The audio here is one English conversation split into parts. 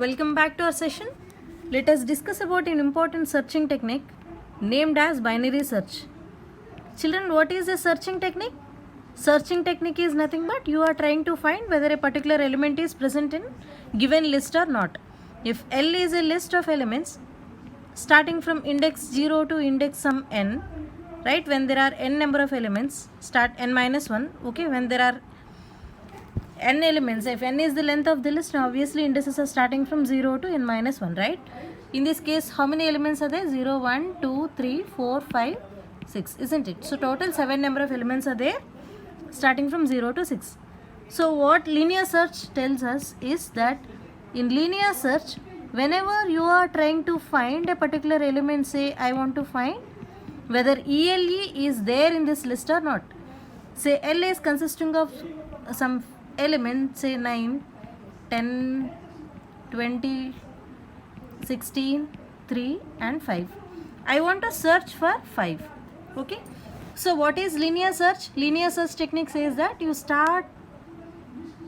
Welcome back to our session. Let us discuss about an important searching technique named as binary search. Children, what is a searching technique? Searching technique is nothing but you are trying to find whether a particular element is present in given list or not. If L is a list of elements starting from index 0 to index some n, right, when there are n number of elements, start n minus 1, okay, when there are n elements, if n is the length of the list, obviously indices are starting from 0 to n minus 1, right? In this case, how many elements are there? 0, 1, 2, 3, 4, 5, 6, isn't it? So total 7 number of elements are there starting from 0 to 6. So what linear search tells us is that in linear search, whenever you are trying to find a particular element, say I want to find whether ELE is there in this list or not. Say L is consisting of some element, say 9, 10, 20, 16, 3 and 5. I want to search for 5. Okay. So what is linear search? Linear search technique says that you start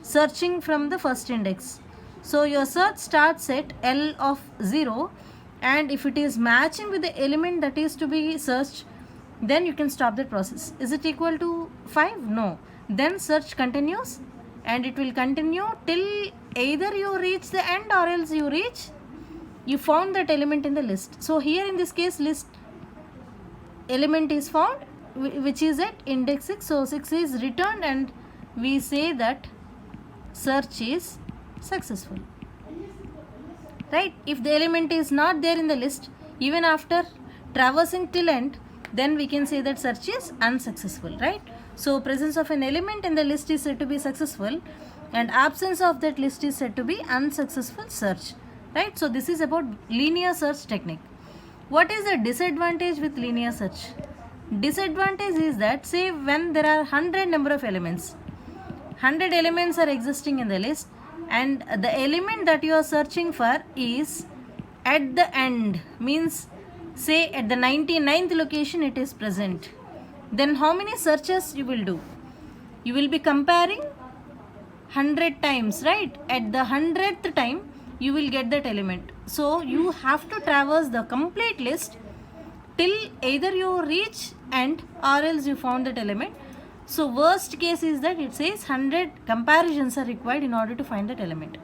searching from the first index. So your search starts at L of 0, and if it is matching with the element that is to be searched, then you can stop the process. Is it equal to 5? No. Then search continues, and it will continue till either you reach the end or else you found that element in the list. So here in this case, list element is found which is at index 6. So 6 is returned and we say that search is successful, right? If the element is not there in the list, even after traversing till end, then we can say that search is unsuccessful, right? So presence of an element in the list is said to be successful and absence of that list is said to be unsuccessful search, right? So this is about linear search technique. What is the disadvantage with linear search? Disadvantage is that, say when there are 100 number of elements, 100 elements are existing in the list, and the element that you are searching for is at the end, means say at the 99th location it is present. Then how many searches you will do? You will be comparing 100 times, right? At the 100th time you will get that element. So you have to traverse the complete list till either you reach end or else you found that element. So worst case is that it says 100 comparisons are required in order to find that element.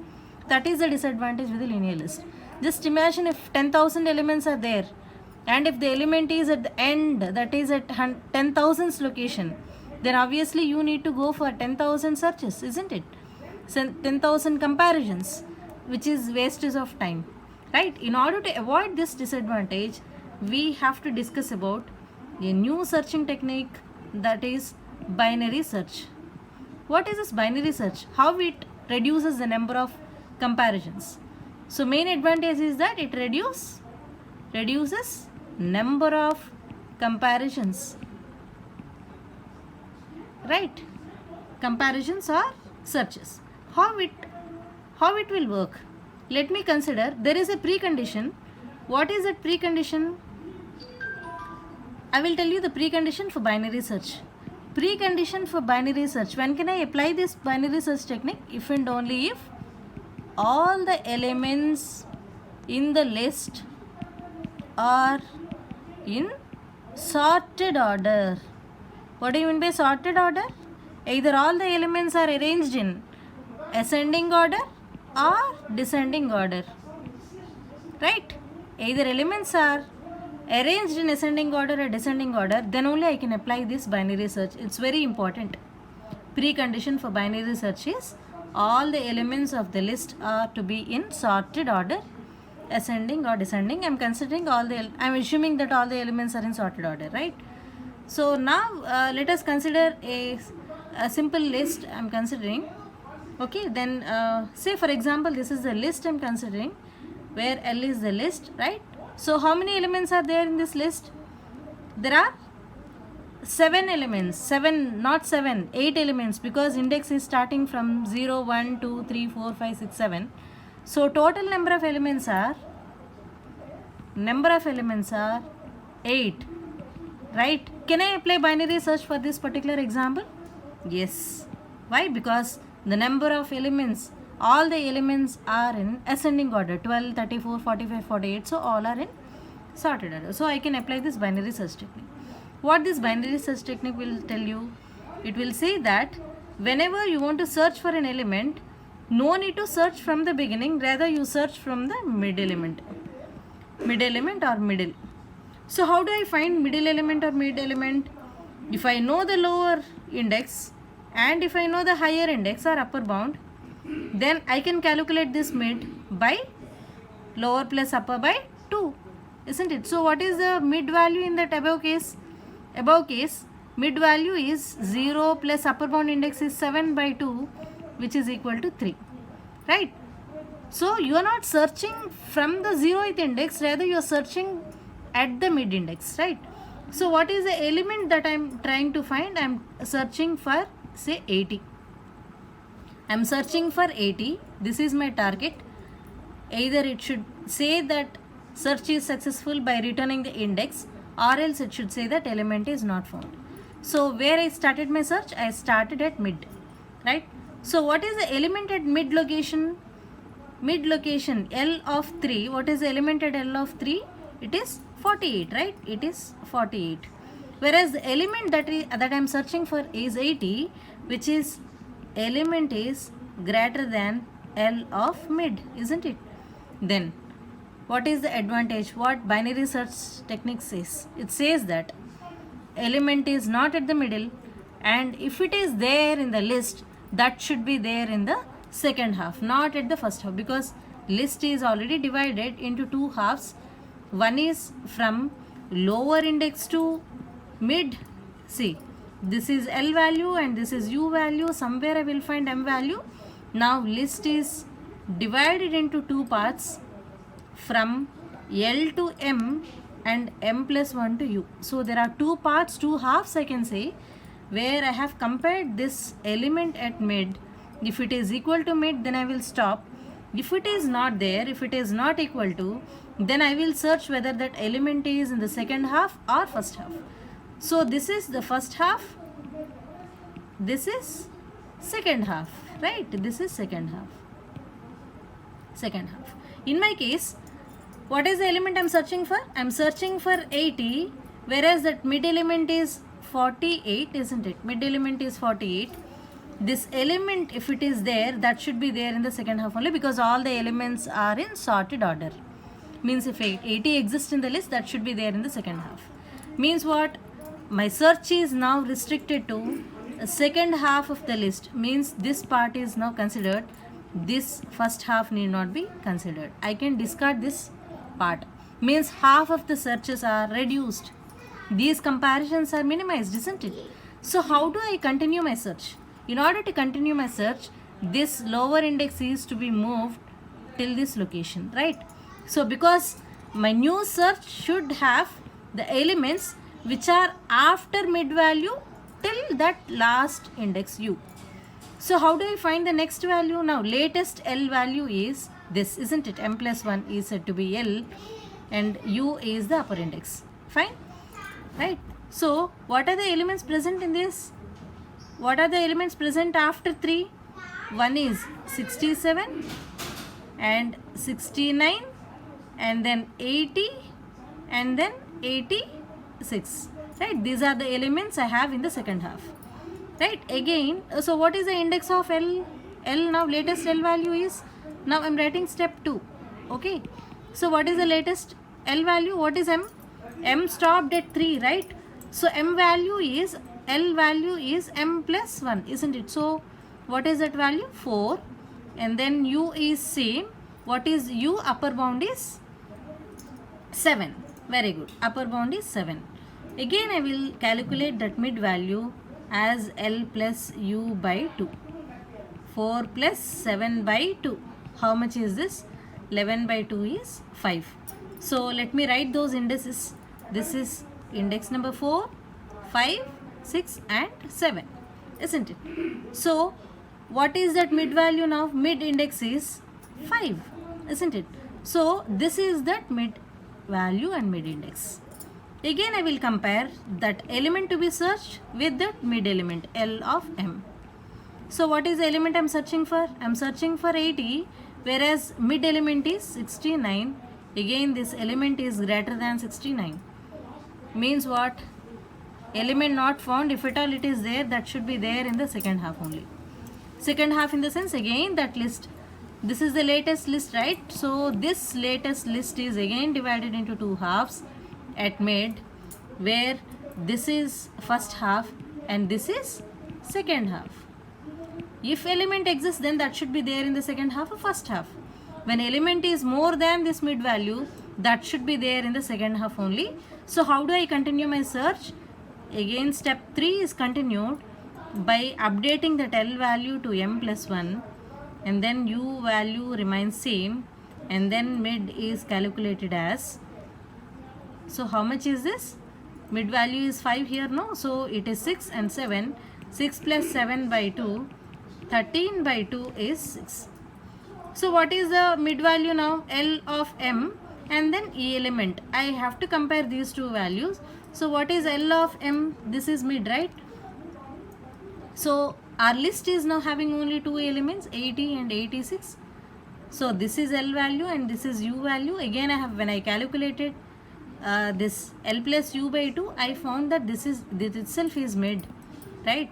That is the disadvantage with the linear list. Just imagine if 10,000 elements are there, and if the element is at the end, that is at 10,000th location, then obviously you need to go for 10,000 searches, isn't it? So 10,000 comparisons, which is wastage of time, right? In order to avoid this disadvantage, we have to discuss about a new searching technique, that is binary search. What is this binary search? How it reduces the number of comparisons? So main advantage is that it reduces number of comparisons, right? Comparisons or searches. How it will work? Let me consider there is a precondition. What is that precondition? I will tell you the precondition for binary search. Precondition for binary search. When can I apply this binary search technique? If and only if all the elements in the list are in sorted order. What do you mean by sorted order? Either all the elements are arranged in ascending order or descending order, right? Either elements are arranged in ascending order or descending order, then only I can apply this binary search. It's very important. Precondition for binary search is all the elements of the list are to be in sorted order, ascending or descending. I'm assuming that all the elements are in sorted order, right? So now let us consider a simple list I'm considering. Okay, then say for example this is the list I'm considering where L is the list, right? So how many elements are there in this list? There are 7 elements. 7, not 7, 8 elements, because index is starting from 0, 1, 2, 3, 4, 5, 6, 7. So total number of elements are 8, right? Can I apply binary search for this particular example? Yes. Why? Because the number of elements all the elements are in ascending order, 12, 34, 45, 48, so all are in sorted order. So I can apply this binary search technique. What this binary search technique will tell you, it will say that whenever you want to search for an element, no need to search from the beginning, rather you search from the mid element or middle. So how do I find middle element or mid element? If I know the lower index and if I know the higher index or upper bound, then I can calculate this mid by lower plus upper by 2, isn't it? So what is the mid value in that above case? Above case, mid value is 0 plus upper bound index is 7 by 2, which is equal to 3, right? So you are not searching from the 0th index, rather you are searching at the mid index, right? So what is the element that I am trying to find? I am searching for, say, 80. I am searching for 80. This is my target. Either it should say that search is successful by returning the index, or else it should say that element is not found. So where I started my search? I started at mid, right? So what is the element at mid location? Mid location L of 3. What is the element at L of 3? It is 48, right? It is 48. Whereas the element that I am searching for is 80, which is element is greater than L of mid, isn't it? Then what is the advantage? What binary search technique says? It says that element is not at the middle, and if it is there in the list, that should be there in the second half, not at the first half, because list is already divided into two halves. One is from lower index to mid. See, this is L value and this is U value. Somewhere I will find M value. Now list is divided into two parts, from L to M and M plus 1 to U. So there are two parts, two halves I can say, where I have compared this element at mid. If it is equal to mid, then I will stop. If it is not there, if it is not equal to, then I will search whether that element is in the second half or first half. So this is the first half, this is second half, right? This is second half. In my case, what is the element I am searching for? I am searching for 80, whereas that mid element is 48, isn't it? Mid element is 48. This element, if it is there, that should be there in the second half only, because all the elements are in sorted order. Means if 80 exists in the list, that should be there in the second half. Means what? My search is now restricted to the second half of the list. Means this part is now considered. This first half need not be considered. I can discard this part. Means half of the searches are reduced. These comparisons are minimized, isn't it? So how do I continue my search? In order to continue my search, this lower index is to be moved till this location, right? So because my new search should have the elements which are after mid value till that last index U. So how do I find the next value? Now latest L value is this, isn't it? M plus 1 is said to be L and U is the upper index. Fine, right? So what are the elements present in this? What are the elements present after 3? One is 67 and 69 and then 80 and then 86, right? These are the elements I have in the second half, right? Again, so what is the index of L? L now latest L value is, now I am writing step 2, okay? So what is the latest L value? What is M? M stopped at 3, right? So M value is, L value is M plus 1, isn't it? So what is that value? 4. And then U is same. What is U? Upper bound is 7. Very good. Upper bound is 7. Again I will calculate that mid value as L plus U by 2. 4 plus 7 by 2. How much is this? 11 by 2 is 5. So let me write those indices. This is index number 4, 5, 6 and 7, isn't it? So what is that mid value now? Mid index is 5, isn't it? So this is that mid value and mid index. Again I will compare that element to be searched with that mid element L of M. So what is the element I'm searching for? I'm searching for 80, whereas mid element is 69. Again, this element is greater than 69. Means what? Element not found. If at all it is there, that should be there in the second half only. Second half in the sense, again that list. This is the latest list, right? So this latest list is again divided into two halves at mid, where this is first half and this is second half. If element exists, then that should be there in the second half or first half. When element is more than this mid value, that should be there in the second half only. So how do I continue my search? Again, step 3 is continued by updating that L value to m plus 1, and then U value remains same, and then mid is calculated as, so how much is this? Mid value is 5 here, no? So it is 6 and 7. 6 plus 7 by 2, 13 by 2 is 6. So what is the mid value now? L of m and then E element. I have to compare these two values. So what is L of m? This is mid, right? So our list is now having only two elements, 80 and 86. So this is L value and this is U value. Again, I have, when I calculated this L plus U by 2, I found that this itself is mid, right?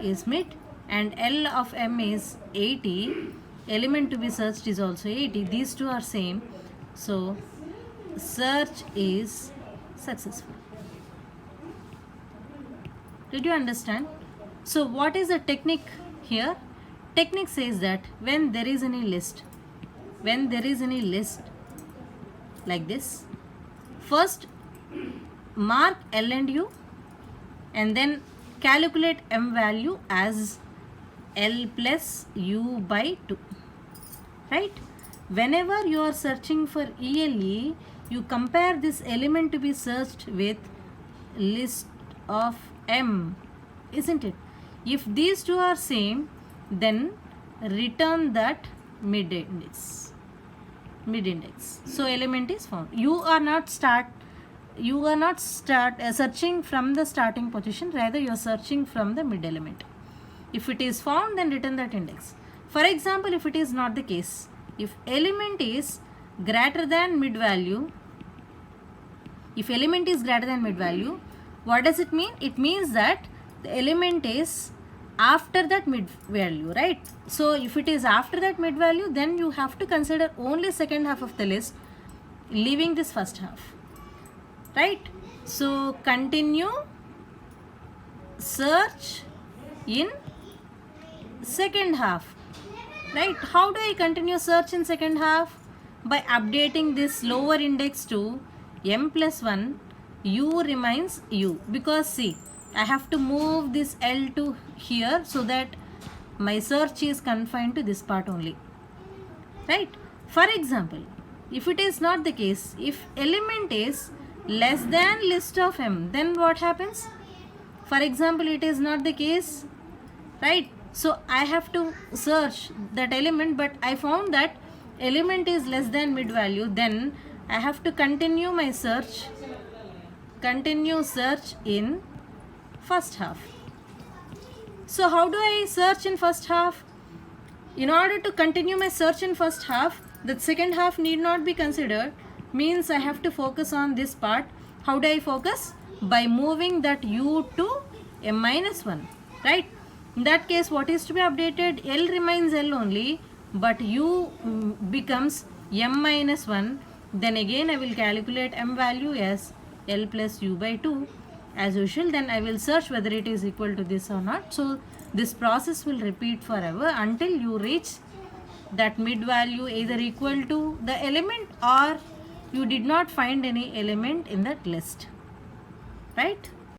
Is mid, and L of m is 80. Element to be searched is also 80. These two are same. So search is successful. Did you understand? So what is the technique here? Technique says that when there is any list like this, first mark L and U and then calculate m value as L plus U by 2, right? Whenever you are searching for ELE, you compare this element to be searched with list of m, isn't it? If these two are same, then return that mid index. So element is found. You are not searching from the starting position, rather you are searching from the mid element. If it is found, then return that index. For example, if it is not the case, if element is greater than mid value, what does it mean? It means that the element is after that mid value, right? So if it is after that mid value, then you have to consider only second half of the list, leaving this first half, right? So continue search in second half, right? How do I continue search in second half? By updating this lower index to m plus 1, U remains U, because see, I have to move this L to here so that my search is confined to this part only, right? For example, if it is not the case, if element is less than list of m, then what happens? For example, it is not the case, right? So I have to search that element, but I found that element is less than mid value, then I have to continue my search, in first half. So how do I search in first half? In order to continue my search in first half, the second half need not be considered, means I have to focus on this part. How do I focus? By moving that U to m minus 1, right? In that case, what is to be updated? L remains L only, but U becomes m minus 1. Then again I will calculate m value as L plus U by 2 as usual. Then I will search whether it is equal to this or not. So this process will repeat forever until you reach that mid value either equal to the element or you did not find any element in that list, right?